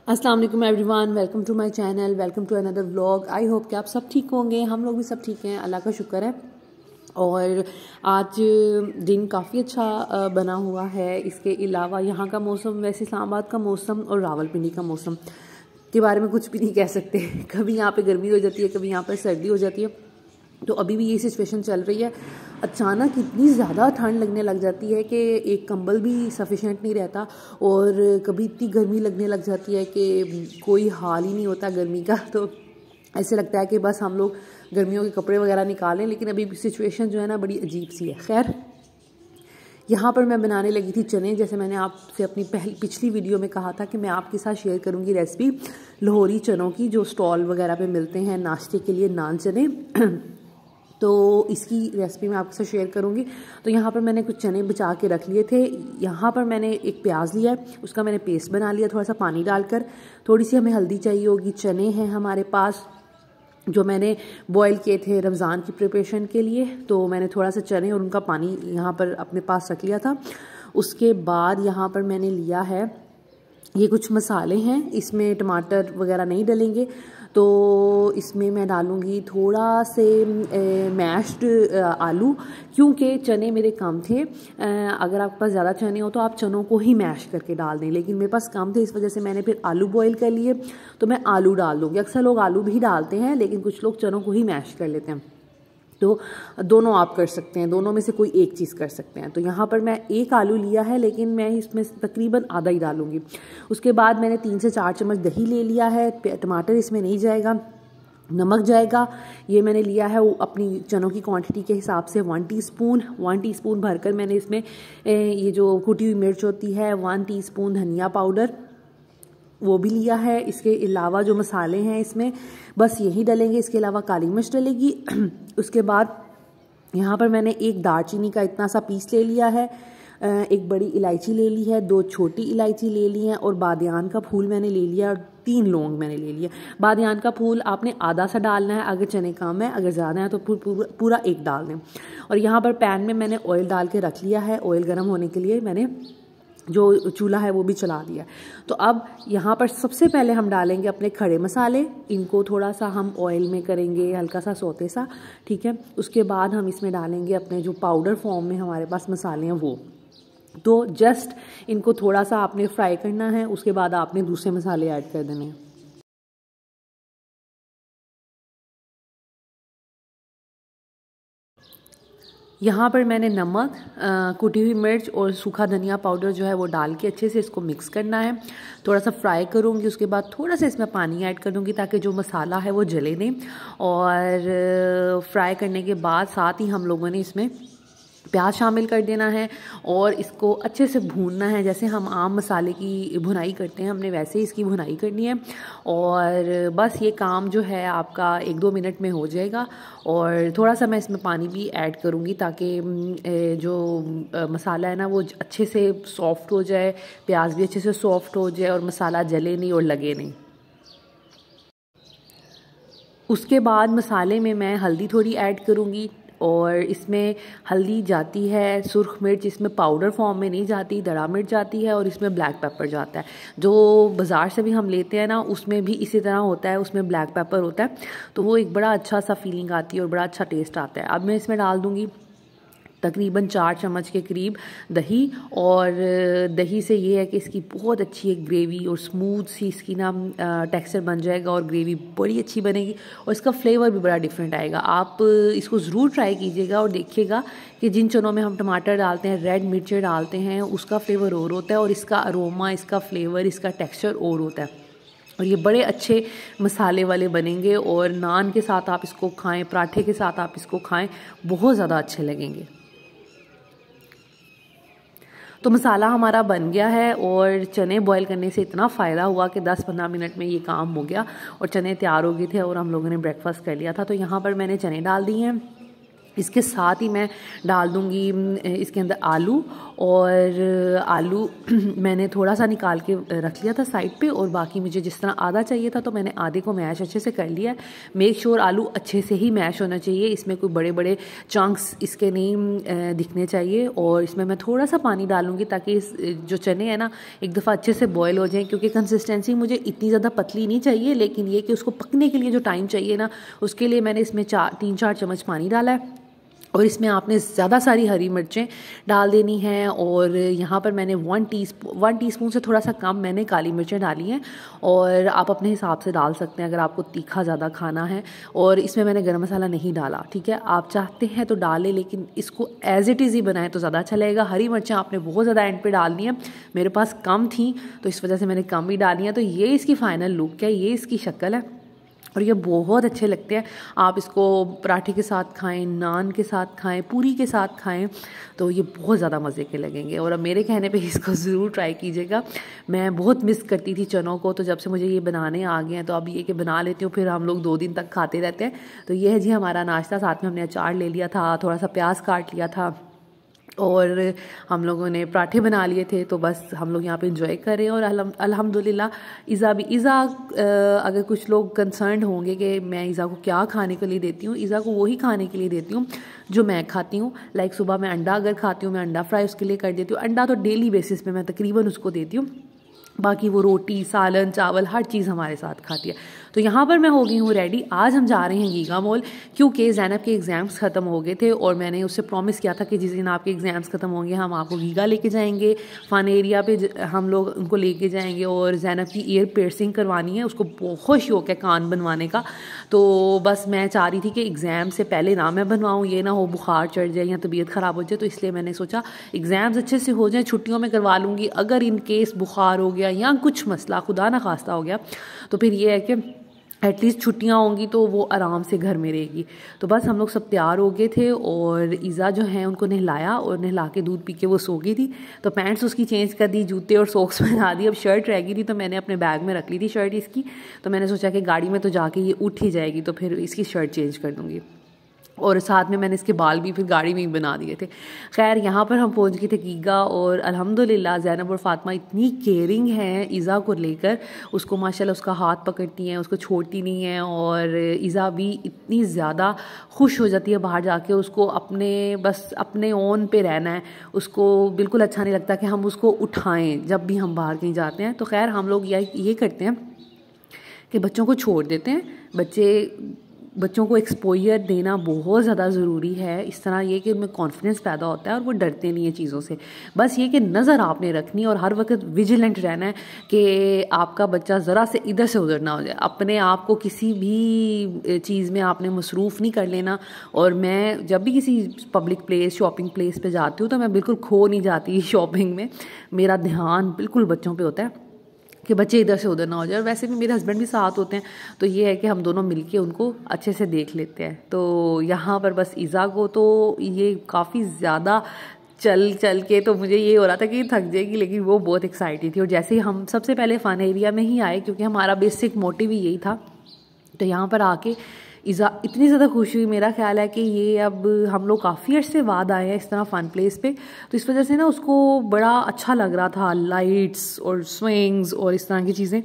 अस्सलाम वालेकुम everyone, welcome to my channel, welcome to another vlog. I hope कि आप सब ठीक होंगे। हम लोग भी सब ठीक हैं, अल्लाह का शुक्र है। और आज दिन काफ़ी अच्छा बना हुआ है। इसके अलावा यहाँ का मौसम, वैसे इस्लामाबाद का मौसम और रावलपिंडी का मौसम के बारे में कुछ भी नहीं कह सकते। कभी यहाँ पे गर्मी हो जाती है, कभी यहाँ पर सर्दी हो जाती है। तो अभी भी ये सिचुएशन चल रही है। अचानक इतनी ज़्यादा ठंड लगने लग जाती है कि एक कंबल भी सफिशेंट नहीं रहता, और कभी इतनी गर्मी लगने लग जाती है कि कोई हाल ही नहीं होता गर्मी का। तो ऐसे लगता है कि बस हम लोग गर्मियों के कपड़े वगैरह निकालें, लेकिन अभी सिचुएशन जो है ना बड़ी अजीब सी है। खैर, यहाँ पर मैं बनाने लगी थी चने। जैसे मैंने आपसे अपनी पिछली वीडियो में कहा था कि मैं आपके साथ शेयर करूँगी रेसिपी लाहौरी चनों की, जो स्टॉल वगैरह पे मिलते हैं नाश्ते के लिए, नान चने। तो इसकी रेसिपी मैं आपके साथ शेयर करूंगी। तो यहाँ पर मैंने कुछ चने बचा के रख लिए थे। यहाँ पर मैंने एक प्याज लिया, उसका मैंने पेस्ट बना लिया थोड़ा सा पानी डालकर। थोड़ी सी हमें हल्दी चाहिए होगी। चने हैं हमारे पास जो मैंने बॉईल किए थे रमज़ान की प्रिपरेशन के लिए, तो मैंने थोड़ा सा चने और उनका पानी यहाँ पर अपने पास रख लिया था। उसके बाद यहाँ पर मैंने लिया है, ये कुछ मसाले हैं, इसमें टमाटर वगैरह नहीं डलेंगे। तो इसमें मैं डालूँगी थोड़ा से मैश्ड आलू, क्योंकि चने मेरे कम थे। अगर आपके पास ज़्यादा चने हो तो आप चनों को ही मैश करके डाल दें, लेकिन मेरे पास कम थे, इस वजह से मैंने फिर आलू बॉईल कर लिए। तो मैं आलू डाल दूँगी। अक्सर लोग आलू भी डालते हैं, लेकिन कुछ लोग चनों को ही मैश कर लेते हैं। तो दोनों आप कर सकते हैं, दोनों में से कोई एक चीज़ कर सकते हैं। तो यहाँ पर मैं एक आलू लिया है, लेकिन मैं इसमें तकरीबन आधा ही डालूंगी। उसके बाद मैंने 3 से 4 चम्मच दही ले लिया है। टमाटर इसमें नहीं जाएगा, नमक जाएगा। ये मैंने लिया है वो अपनी चनों की क्वांटिटी के हिसाब से 1 टीस्पून भरकर मैंने इसमें ये जो कुटी हुई मिर्च होती है, 1 टीस्पून धनिया पाउडर वो भी लिया है। इसके अलावा जो मसाले हैं इसमें बस यही डलेंगे, इसके अलावा काली मिर्च डलेगी। उसके बाद यहाँ पर मैंने एक दालचीनी का इतना सा पीस ले लिया है, एक बड़ी इलायची ले ली है, 2 छोटी इलायची ले ली हैं, और बादियान का फूल मैंने ले लिया, और 3 लौंग मैंने ले लिया। बादियान का फूल आपने आधा सा डालना है, अगर चने कम है, अगर ज़्यादा है तो पूरा एक डाल दें। और यहाँ पर पैन में मैंने ऑयल डाल के रख लिया है। ऑयल गर्म होने के लिए मैंने जो चूल्हा है वो भी चला दिया। तो अब यहाँ पर सबसे पहले हम डालेंगे अपने खड़े मसाले। इनको थोड़ा सा हम ऑयल में करेंगे हल्का सा सौते सा, ठीक है। उसके बाद हम इसमें डालेंगे अपने जो पाउडर फॉर्म में हमारे पास मसाले हैं वो। तो जस्ट इनको थोड़ा सा आपने फ्राई करना है, उसके बाद आपने दूसरे मसाले ऐड कर देने हैं। यहाँ पर मैंने नमक, कुटी हुई मिर्च और सूखा धनिया पाउडर जो है वो डाल के अच्छे से इसको मिक्स करना है। थोड़ा सा फ्राई करूँगी, उसके बाद थोड़ा सा इसमें पानी ऐड कर दूँगी ताकि जो मसाला है वो जले नहीं। और फ्राई करने के बाद साथ ही हम लोगों ने इसमें प्याज शामिल कर देना है और इसको अच्छे से भूनना है। जैसे हम आम मसाले की भुनाई करते हैं, हमने वैसे ही इसकी भुनाई करनी है। और बस ये काम जो है आपका 1-2 मिनट में हो जाएगा। और थोड़ा सा मैं इसमें पानी भी ऐड करूँगी ताकि जो मसाला है ना वो अच्छे से सॉफ्ट हो जाए, प्याज भी अच्छे से सॉफ्ट हो जाए और मसाला जले नहीं और लगे नहीं। उसके बाद मसाले में मैं हल्दी थोड़ी ऐड करूँगी, और इसमें हल्दी जाती है, सुर्ख मिर्च इसमें पाउडर फॉर्म में नहीं जाती, दड़ा मिर्च जाती है, और इसमें ब्लैक पेपर जाता है। जो बाज़ार से भी हम लेते हैं ना उसमें भी इसी तरह होता है, उसमें ब्लैक पेपर होता है। तो वो एक बड़ा अच्छा सा फीलिंग आती है और बड़ा अच्छा टेस्ट आता है। अब मैं इसमें डाल दूँगी तकरीबन 4 चम्मच के करीब दही। और दही से ये है कि इसकी बहुत अच्छी एक ग्रेवी और स्मूथ सी इसकी ना टेक्सचर बन जाएगा, और ग्रेवी बड़ी अच्छी बनेगी, और इसका फ्लेवर भी बड़ा डिफरेंट आएगा। आप इसको ज़रूर ट्राई कीजिएगा और देखिएगा कि जिन चनों में हम टमाटर डालते हैं, रेड मिर्चें डालते हैं, उसका फ्लेवर और होता है, और इसका अरोमा, इसका फ्लेवर, इसका टेक्स्चर और होता है। और ये बड़े अच्छे मसाले वाले बनेंगे, और नान के साथ आप इसको खाएं, पराठे के साथ आप इसको खाएं, बहुत ज़्यादा अच्छे लगेंगे। तो मसाला हमारा बन गया है, और चने बॉईल करने से इतना फ़ायदा हुआ कि 10-15 मिनट में ये काम हो गया और चने तैयार हो गए थे, और हम लोगों ने ब्रेकफास्ट कर लिया था। तो यहाँ पर मैंने चने डाल दिए हैं। इसके साथ ही मैं डाल दूँगी इसके अंदर आलू, और आलू मैंने थोड़ा सा निकाल के रख लिया था साइड पे, और बाकी मुझे जिस तरह आधा चाहिए था तो मैंने आधे को मैश अच्छे से कर लिया है। मेक श्योर आलू अच्छे से ही मैश होना चाहिए, इसमें कोई बड़े बड़े चंक्स इसके नहीं दिखने चाहिए। और इसमें मैं थोड़ा सा पानी डालूंगी ताकि जो चने हैं ना एक दफ़ा अच्छे से बॉयल हो जाएं, क्योंकि कंसिस्टेंसी मुझे इतनी ज़्यादा पतली नहीं चाहिए, लेकिन ये कि उसको पकने के लिए जो टाइम चाहिए ना, उसके लिए मैंने इसमें 3-4 चम्मच पानी डाला है। और इसमें आपने ज़्यादा सारी हरी मिर्चें डाल देनी हैं, और यहाँ पर मैंने 1 टीस्पून से थोड़ा सा कम मैंने काली मिर्चें डाली हैं, और आप अपने हिसाब से डाल सकते हैं अगर आपको तीखा ज़्यादा खाना है। और इसमें मैंने गरम मसाला नहीं डाला, ठीक है, आप चाहते हैं तो डालें, लेकिन इसको एज इट इज़ ही बनाएं तो ज़्यादा अच्छा लगेगा। हरी मिर्चें आपने बहुत ज़्यादा एंड पे डालनी है, मेरे पास कम थी तो इस वजह से मैंने कम ही डाली है। तो ये इसकी फ़ाइनल लुक है, ये इसकी शक्ल है, और ये बहुत अच्छे लगते हैं। आप इसको पराठे के साथ खाएं, नान के साथ खाएं, पूरी के साथ खाएं, तो ये बहुत ज़्यादा मज़े के लगेंगे। और अब मेरे कहने पे इसको ज़रूर ट्राई कीजिएगा। मैं बहुत मिस करती थी चनों को, तो जब से मुझे ये बनाने आ गए हैं तो अब ये कि बना लेती हूँ, फिर हम लोग 2 दिन तक खाते रहते हैं। तो ये है जी हमारा नाश्ता, साथ में हमने अचार ले लिया था, थोड़ा सा प्याज काट लिया था, और हम लोगों ने पराठे बना लिए थे। तो बस हम लोग यहाँ पे एंजॉय कर रहे हैं। और अल्हम्दुलिल्लाह ईज़ा अगर कुछ लोग कंसर्न होंगे कि मैं ईज़ा को क्या खाने के लिए देती हूँ, ईज़ा को वही खाने के लिए देती हूँ जो मैं खाती हूँ। लाइक सुबह मैं अंडा अगर खाती हूँ, मैं अंडा फ्राई उसके लिए कर देती हूँ। अंडा तो डेली बेसिस पे मैं तकरीबन उसको देती हूँ, बाकी वो रोटी, सालन, चावल हर चीज़ हमारे साथ खाती है। तो यहाँ पर मैं हो गई हूँ रेडी। आज हम जा रहे हैं गीगा मॉल, क्योंकि ज़ैनब के एग्ज़ाम्स ख़त्म हो गए थे, और मैंने उससे प्रॉमिस किया था कि जिस दिन आपके एग्ज़ाम्स ख़त्म होंगे हम आपको गीगा लेके जाएंगे, फ़न एरिया पे हम लोग उनको लेके जाएंगे। और ज़ैनब की ईयर पियर्सिंग करवानी है, उसको बहुत शौक है कान बनवाने का। तो बस मैं चाह रही थी कि एग्ज़ाम से पहले ना मैं बनवाऊँ, ये ना हो बुखार चढ़ जाए या तबीयत ख़राब हो जाए। तो इसलिए मैंने सोचा एग्ज़ाम्स अच्छे से हो जाए, छुट्टियों में करवा लूँगी। अगर इन केस बुखार हो गया या कुछ मसला खुदा ना खास्ता हो गया, तो फिर ये है कि एटलीस्ट छुट्टियां होंगी तो वो आराम से घर में रहेगी। तो बस हम लोग सब तैयार हो गए थे, और ईज़ा जो है उनको नहलाया, और नहला के दूध पी के वो सो गई थी। तो पैंट्स उसकी चेंज कर दी, जूते और सॉक्स पहना दी। अब शर्ट रह गई थी तो मैंने अपने बैग में रख ली थी शर्ट इसकी। तो मैंने सोचा कि गाड़ी में तो जाके ये उठ ही जाएगी, तो फिर इसकी शर्ट चेंज कर दूँगी। और साथ में मैंने इसके बाल भी फिर गाड़ी में ही बना दिए थे। खैर यहाँ पर हम पहुँच गए थे गीगा, और अल्हम्दुलिल्लाह ज़ैनब और फातिमा इतनी केयरिंग हैं ईज़ा को लेकर, उसको माशाल्लाह उसका हाथ पकड़ती हैं, उसको छोड़ती नहीं हैं। और ईज़ा भी इतनी ज़्यादा खुश हो जाती है बाहर जाके, उसको बस अपने ओन पे रहना है, उसको बिल्कुल अच्छा नहीं लगता कि हम उसको उठाएँ जब भी हम बाहर कहीं जाते हैं। तो खैर हम लोग ये करते हैं कि बच्चों को छोड़ देते हैं। बच्चों को एक्सपोजर देना बहुत ज़्यादा ज़रूरी है। इस तरह ये कि उनमें कॉन्फिडेंस पैदा होता है और वो डरते नहीं है चीज़ों से। बस ये कि नज़र आपने रखनी और हर वक्त विजिलेंट रहना है कि आपका बच्चा ज़रा से इधर से उधर ना हो जाए। अपने आप को किसी भी चीज़ में आपने मसरूफ़ नहीं कर लेना। और मैं जब भी किसी पब्लिक प्लेस, शॉपिंग प्लेस पे जाती हूँ तो मैं बिल्कुल खो नहीं जाती शॉपिंग में। मेरा ध्यान बिल्कुल बच्चों पे होता है कि बच्चे इधर से उधर ना हो जाए। और वैसे भी मेरे हस्बैंड भी साथ होते हैं, तो ये है कि हम दोनों मिलके उनको अच्छे से देख लेते हैं। तो यहाँ पर बस ईज़ा को तो ये काफ़ी ज़्यादा चल के तो मुझे ये हो रहा था कि थक जाएगी, लेकिन वो बहुत एक्साइटेड थी। और जैसे ही हम सबसे पहले फ़न एरिया में ही आए, क्योंकि हमारा बेसिक मोटिव ही यही था, तो यहाँ पर आके ईज़ा इतनी ज़्यादा खुश हुई। मेरा ख्याल है कि ये अब हम लोग काफ़ी अर्से बाद आए हैं इस तरह फ़न प्लेस पे, तो इस वजह से ना उसको बड़ा अच्छा लग रहा था, लाइट्स और स्विंग्स और इस तरह की चीज़ें।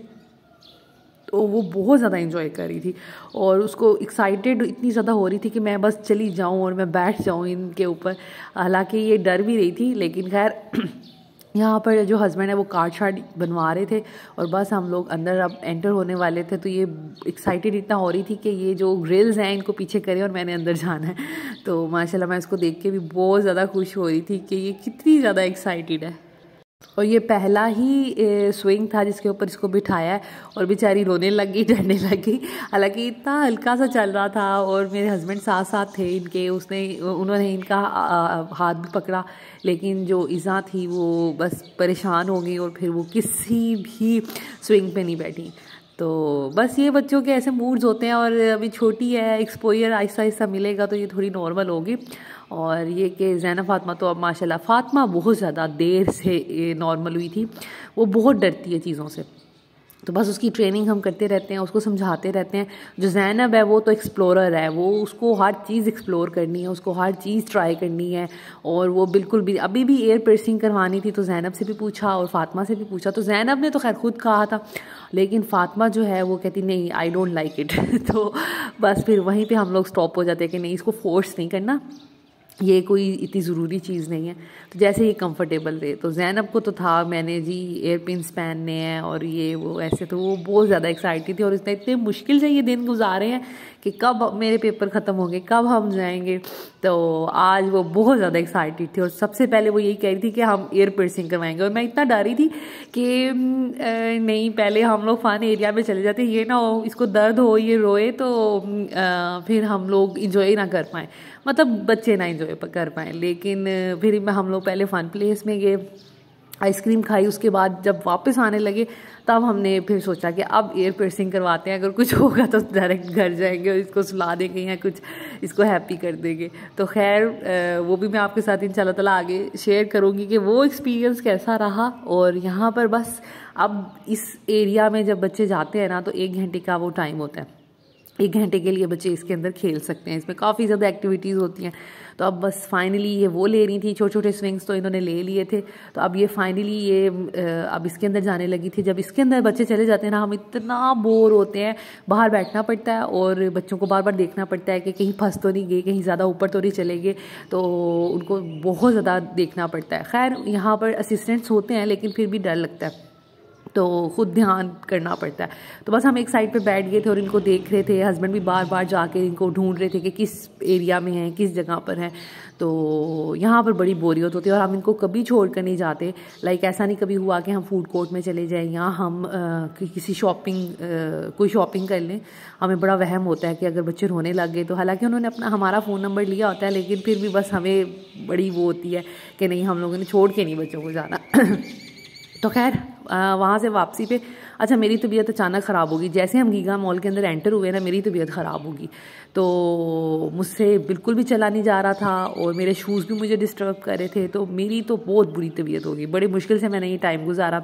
तो वो बहुत ज़्यादा एंजॉय कर रही थी, और उसको एक्साइटेड इतनी ज़्यादा हो रही थी कि मैं बस चली जाऊँ और मैं बैठ जाऊँ इनके ऊपर। हालांकि ये डर भी रही थी, लेकिन खैर यहाँ पर जो हस्बैंड है वो कार्ड शार्ड बनवा रहे थे, और बस हम लोग अंदर अब एंटर होने वाले थे। तो ये एक्साइटेड इतना हो रही थी कि ये जो ग्रिल्स हैं इनको पीछे करें और मैंने अंदर जाना है। तो माशाल्लाह मैं इसको देख के भी बहुत ज़्यादा खुश हो रही थी कि ये कितनी ज़्यादा एक्साइटेड है। और ये पहला ही स्विंग था जिसके ऊपर इसको बिठाया है, और बेचारी रोने लगी, डरने लगी। हालांकि इतना हल्का सा चल रहा था, और मेरे हस्बैंड साथ साथ थे इनके, उन्होंने इनका हाथ भी पकड़ा। लेकिन जो ईज़ा थी वो बस परेशान हो गई, और फिर वो किसी भी स्विंग पे नहीं बैठी। तो बस ये बच्चों के ऐसे मूड्स होते हैं, और अभी छोटी है, एक्सपोजर आहिस्ता आहिस्ता मिलेगा तो ये थोड़ी नॉर्मल होगी। और ये कि ज़ैनब फातिमा तो अब माशाल्लाह, फातिमा बहुत ज़्यादा देर से नॉर्मल हुई थी, वो बहुत डरती है चीज़ों से। तो बस उसकी ट्रेनिंग हम करते रहते हैं, उसको समझाते रहते हैं। जो ज़ैनब है वो तो एक्सप्लोरर है, वो उसको हर चीज़ एक्सप्लोर करनी है, उसको हर चीज़ ट्राई करनी है। और वो बिल्कुल भी अभी भी एयर पियर्सिंग करवानी थी तो ज़ैनब से भी पूछा और फ़ातिमा से भी पूछा। तो ज़ैनब ने तो खैर खुद कहा था, लेकिन फ़ातिमा जो है वो कहती नहीं आई डोंट लाइक इट। तो बस फिर वहीं पर हम लोग स्टॉप हो जाते हैं कि नहीं, इसको फोर्स नहीं करना, ये कोई इतनी ज़रूरी चीज़ नहीं है। तो जैसे ये कंफर्टेबल रहे। तो ज़ैनब को तो था मैंने जी एयर पिन्स पहनने हैं और ये वो ऐसे, तो वो बहुत ज़्यादा एक्साइटेड थी। और इसने इतने मुश्किल से ये दिन गुजारे हैं कि कब मेरे पेपर ख़त्म होंगे, कब हम जाएंगे। तो आज वो बहुत ज़्यादा एक्साइटेड थी और सबसे पहले वो यही कह रही थी कि हम एयर पियर्सिंग करवाएंगे। और मैं इतना डरी थी कि नहीं, पहले हम लोग फ़न एरिया में चले जाते, ये ना हो इसको दर्द हो, ये रोए तो फिर हम लोग इंजॉय ना कर पाएँ, मतलब बच्चे ना इंजॉय कर पाएँ। लेकिन फिर हम लोग पहले फ़न प्लेस में गए, आइसक्रीम खाई, उसके बाद जब वापस आने लगे तब हमने फिर सोचा कि अब एयर पियर्सिंग करवाते हैं, अगर कुछ होगा तो डायरेक्ट घर जाएंगे और इसको सुला देंगे या कुछ इसको हैप्पी कर देंगे। तो खैर वो भी मैं आपके साथ इंशाल्लाह ताला आगे शेयर करूँगी कि वो एक्सपीरियंस कैसा रहा। और यहाँ पर बस अब इस एरिया में जब बच्चे जाते हैं ना तो 1 घंटे का वो टाइम होता है, 1 घंटे के लिए बच्चे इसके अंदर खेल सकते हैं। इसमें काफ़ी ज़्यादा एक्टिविटीज़ होती हैं। तो अब बस फाइनली ये वो ले रही थी, छोटे छोटे स्विंग्स तो इन्होंने ले लिए थे। तो अब ये फाइनली ये अब इसके अंदर जाने लगी थी। जब इसके अंदर बच्चे चले जाते हैं ना, हम इतना बोर होते हैं, बाहर बैठना पड़ता है और बच्चों को बार बार देखना पड़ता है कि कहीं फंस तो नहीं गए, कहीं ज़्यादा ऊपर तो नहीं चले गए, तो उनको बहुत ज़्यादा देखना पड़ता है। खैर यहाँ पर असिस्टेंट्स होते हैं लेकिन फिर भी डर लगता है, तो खुद ध्यान करना पड़ता है। तो बस हम एक साइड पे बैठ गए थे और इनको देख रहे थे। हस्बैंड भी बार बार जाके इनको ढूंढ रहे थे कि किस एरिया में हैं, किस जगह पर हैं। तो यहाँ पर बड़ी बोरियत होती है और हम इनको कभी छोड़ कर नहीं जाते। लाइक ऐसा नहीं कभी हुआ कि हम फूड कोर्ट में चले जाएं या हम किसी कोई शॉपिंग कर लें। हमें बड़ा वहम होता है कि अगर बच्चे रोने लग गए तो, हालांकि उन्होंने हमारा फ़ोन नंबर लिया होता है, लेकिन फिर भी बस हमें बड़ी वो होती है कि नहीं, हम लोगों ने छोड़ के नहीं बच्चों को जाना। तो खैर वहाँ से वापसी पे अच्छा मेरी तबीयत अचानक ख़राब होगी। जैसे हम गीगा मॉल के अंदर एंटर हुए ना, मेरी तबीयत ख़राब होगी। तो मुझसे बिल्कुल भी चला नहीं जा रहा था और मेरे शूज़ भी मुझे डिस्टर्ब कर रहे थे। तो मेरी तो बहुत बुरी तबीयत होगी, बड़ी मुश्किल से मैंने ये टाइम गुजारा।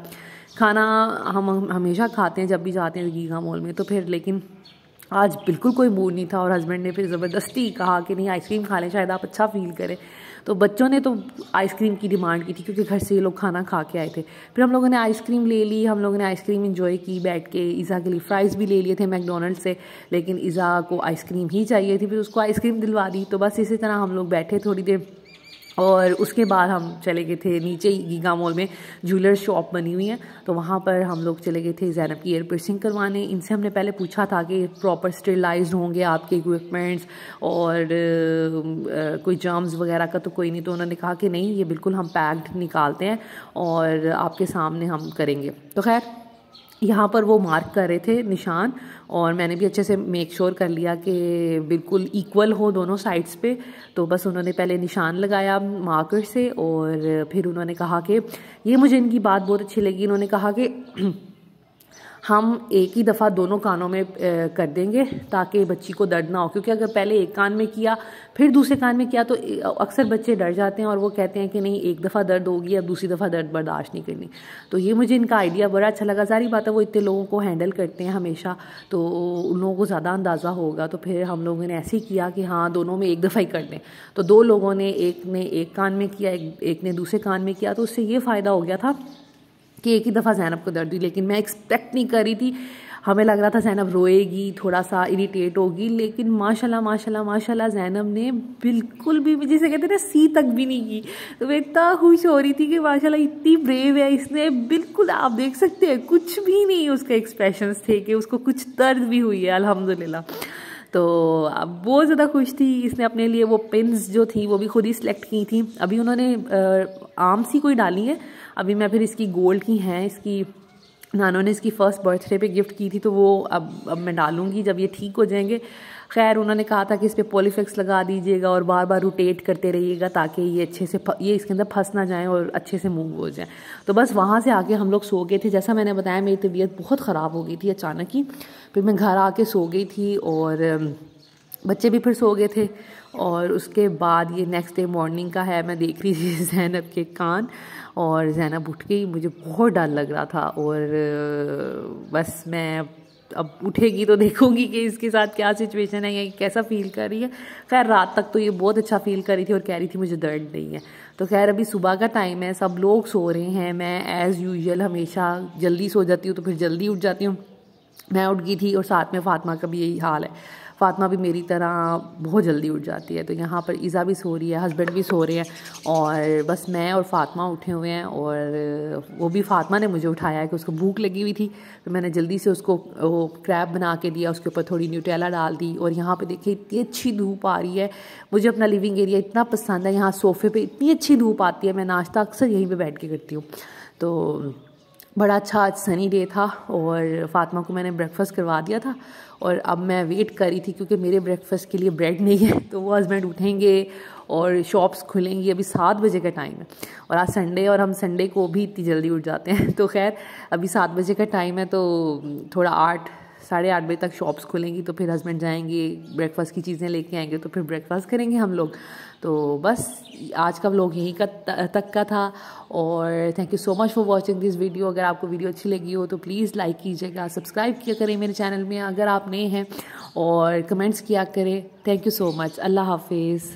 खाना हम हमेशा खाते हैं जब भी जाते हैं गीगा मॉल में, तो फिर लेकिन आज बिल्कुल कोई मूड नहीं था और हस्बैंड ने फिर ज़बरदस्ती कहा कि नहीं आइसक्रीम खा लें, शायद आप अच्छा फील करें। तो बच्चों ने तो आइसक्रीम की डिमांड की थी क्योंकि घर से ये लोग खाना खा के आए थे। फिर हम लोगों ने आइसक्रीम ले ली, हम लोगों ने आइसक्रीम एंजॉय की बैठ के। ईज़ा के लिए फ़्राइज़ भी ले लिए थे मैकडोनल्ड से, लेकिन ईज़ा को आइसक्रीम ही चाहिए थी, फिर उसको आइसक्रीम दिलवा दी। तो बस इसी तरह हम लोग बैठे थोड़ी देर और उसके बाद हम चले गए थे नीचे ही गीगा मॉल में ज्वेलर शॉप बनी हुई है, तो वहाँ पर हम लोग चले गए थे ज़ैनब की एयर पियर्सिंग करवाने। इनसे हमने पहले पूछा था कि प्रॉपर स्टेरिलाइज्ड होंगे आपके इक्विपमेंट्स और कोई जर्म्स वगैरह का तो कोई नहीं। तो उन्होंने कहा कि नहीं, ये बिल्कुल हम पैक्ड निकालते हैं और आपके सामने हम करेंगे। तो खैर यहाँ पर वो मार्क कर रहे थे निशान और मैंने भी अच्छे से मेक श्योर कर लिया कि बिल्कुल इक्वल हो दोनों साइड्स पे। तो बस उन्होंने पहले निशान लगाया मार्कर से और फिर उन्होंने कहा कि ये मुझे इनकी बात बहुत अच्छी लगी। इन्होंने कहा कि हम एक ही दफ़ा दोनों कानों में कर देंगे ताकि बच्ची को दर्द ना हो, क्योंकि अगर पहले एक कान में किया फिर दूसरे कान में किया तो अक्सर बच्चे डर जाते हैं और वो कहते हैं कि नहीं एक दफ़ा दर्द होगी, अब दूसरी दफ़ा दर्द बर्दाश्त नहीं करनी। तो ये मुझे इनका आइडिया बड़ा अच्छा लगा। सारी बात है वो इतने लोगों को हैंडल करते हैं हमेशा, तो उन लोगों को ज़्यादा अंदाज़ा होगा। तो फिर हम लोगों ने ऐसे ही किया कि हाँ दोनों में एक दफ़ा ही कर दें। तो 2 लोगों ने, एक ने एक कान में किया, एक ने दूसरे कान में किया। तो उससे ये फ़ायदा हो गया था कि एक ही दफ़ा ज़ैनब को दर्द हुई, लेकिन मैं एक्सपेक्ट नहीं कर रही थी। हमें लग रहा था ज़ैनब रोएगी, थोड़ा सा इरिटेट होगी, लेकिन माशाल्लाह माशाल्लाह माशाल्लाह ज़ैनब ने बिल्कुल भी, जिसे कहते हैं ना, सी तक भी नहीं की। तो मैं इतना खुश हो रही थी कि माशाल्लाह इतनी ब्रेव है इसने, बिल्कुल आप देख सकते हैं कुछ भी नहीं उसके एक्सप्रेशंस थे कि उसको कुछ दर्द भी हुई है अल्हम्दुलिल्लाह। तो अब बहुत ज़्यादा खुश थी। इसने अपने लिए वो पिन्स जो थी वो भी खुद ही सिलेक्ट की थी। अभी उन्होंने आम सी कोई डाली है, अभी मैं फिर इसकी गोल्ड की हैं, इसकी नानों ने इसकी फ़र्स्ट बर्थडे पे गिफ्ट की थी, तो वो अब मैं डालूंगी जब ये ठीक हो जाएंगे। खैर उन्होंने कहा था कि इस पर पॉलीफिक्स लगा दीजिएगा और बार बार रोटेट करते रहिएगा ताकि ये अच्छे से ये इसके अंदर फंस ना जाएँ और अच्छे से मूव हो जाए। तो बस वहाँ से आके हम लोग सो गए थे। जैसा मैंने बताया मेरी तबीयत बहुत ख़राब हो गई थी अचानक ही, फिर मैं घर आके सो गई थी और बच्चे भी फिर सो गए थे और उसके बाद ये नेक्स्ट डे मॉर्निंग का है। मैं देख रही थी ज़ैनब के कान और ज़ैनब उठ गई, मुझे बहुत डर लग रहा था। और बस मैं अब उठेगी तो देखूंगी कि इसके साथ क्या सिचुएशन है या कैसा फील कर रही है। खैर रात तक तो ये बहुत अच्छा फील कर रही थी और कह रही थी मुझे दर्द नहीं है। तो खैर अभी सुबह का टाइम है, सब लोग सो रहे हैं। मैं एज़ यूजुअल हमेशा जल्दी सो जाती हूँ तो फिर जल्दी उठ जाती हूँ। मैं उठ गई थी और साथ में फ़ातिमा का भी यही हाल है। फ़ातिमा भी मेरी तरह बहुत जल्दी उठ जाती है। तो यहाँ पर इज़ा भी सो रही है, हस्बैंड भी सो रहे हैं और बस मैं और फ़ातिमा उठे हुए हैं। और वो भी फ़ातिमा ने मुझे उठाया है कि उसको भूख लगी हुई थी, तो मैंने जल्दी से उसको वो क्रैब बना के दिया, उसके ऊपर थोड़ी न्यूटेला डाल दी। और यहाँ पे देखिए इतनी अच्छी धूप आ रही है। मुझे अपना लिविंग एरिया इतना पसंद है, यहाँ सोफ़े पर इतनी अच्छी धूप आती है। मैं नाश्ता अक्सर यहीं पर बैठ के करती हूँ। तो बड़ा अच्छा आज सनी डे था और फ़ातिमा को मैंने ब्रेकफास्ट करवा दिया था। और अब मैं वेट कर रही थी क्योंकि मेरे ब्रेकफास्ट के लिए ब्रेड नहीं है, तो वो हस्बैंड उठेंगे और शॉप्स खुलेंगी। अभी 7 बजे का टाइम है और आज संडे और हम संडे को भी इतनी जल्दी उठ जाते हैं। तो खैर अभी 7 बजे का टाइम है, तो थोड़ा 8 साढ़े 8 बजे तक शॉप्स खुलेंगी। तो फिर हस्बैंड जाएंगे, ब्रेकफास्ट की चीज़ें लेके आएंगे, तो फिर ब्रेकफास्ट करेंगे हम लोग। तो बस आज का व्लॉग यहीं तक का था। और thank you so much for watching this video. अगर आपको वीडियो अच्छी लगी हो तो प्लीज़ लाइक कीजिएगा, सब्सक्राइब किया करें मेरे चैनल में अगर आप नए हैं, और कमेंट्स किया करें। Thank you so much. Allah हाफिज़।